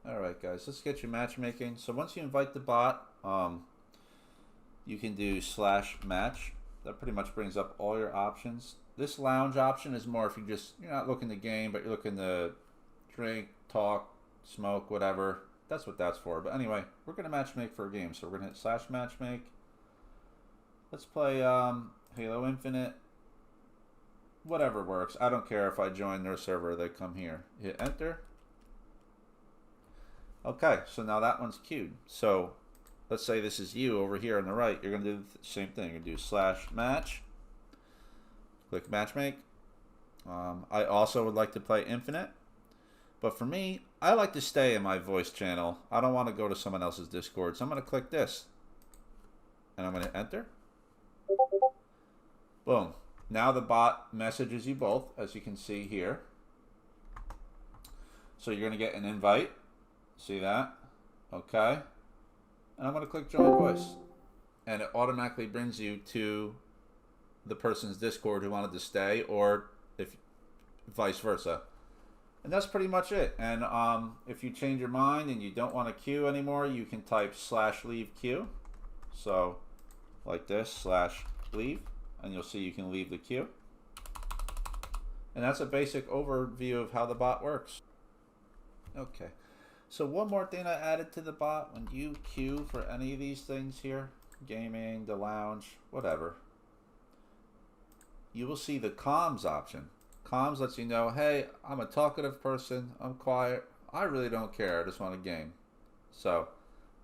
Alright guys, let's get you matchmaking. So once you invite the bot, you can do /match. That pretty much brings up all your options. This lounge option is more if you're not looking to game, but you're looking to drink, talk, smoke, whatever. That's what that's for. But anyway, we're going to matchmake for a game. So we're going to hit /matchmake. Let's play Halo Infinite. Whatever works. I don't care if I join their server or they come here. Hit enter. Okay, so now that one's queued. So let's say this is you over here on the right. You're going to do the same thing. You're going to do /match. Click matchmake. I also would like to play Infinite. But for me, I like to stay in my voice channel. I don't want to go to someone else's Discord. So I'm going to click this. And I'm going to enter. Boom. Now the bot messages you both, as you can see here. So you're going to get an invite. See that? Okay. And I'm going to click join voice. And it automatically brings you to the person's Discord who wanted to stay, or if vice versa. And that's pretty much it. And if you change your mind and you don't want to queue anymore, you can type /leaveque. So like this, /leave. And you'll see you can leave the queue. And that's a basic overview of how the bot works. Okay. So one more thing I added to the bot, when you queue for any of these things here, gaming, the lounge, whatever, you will see the comms option. Comms lets you know, hey, I'm a talkative person, I'm quiet, I really don't care, I just want to game. So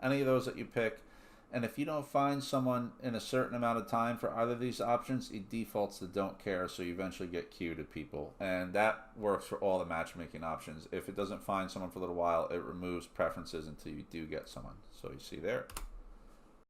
any of those that you pick, and if you don't find someone in a certain amount of time for either of these options, it defaults to don't care, so you eventually get queued to people. And that works for all the matchmaking options. If it doesn't find someone for a little while, it removes preferences until you do get someone. So you see there.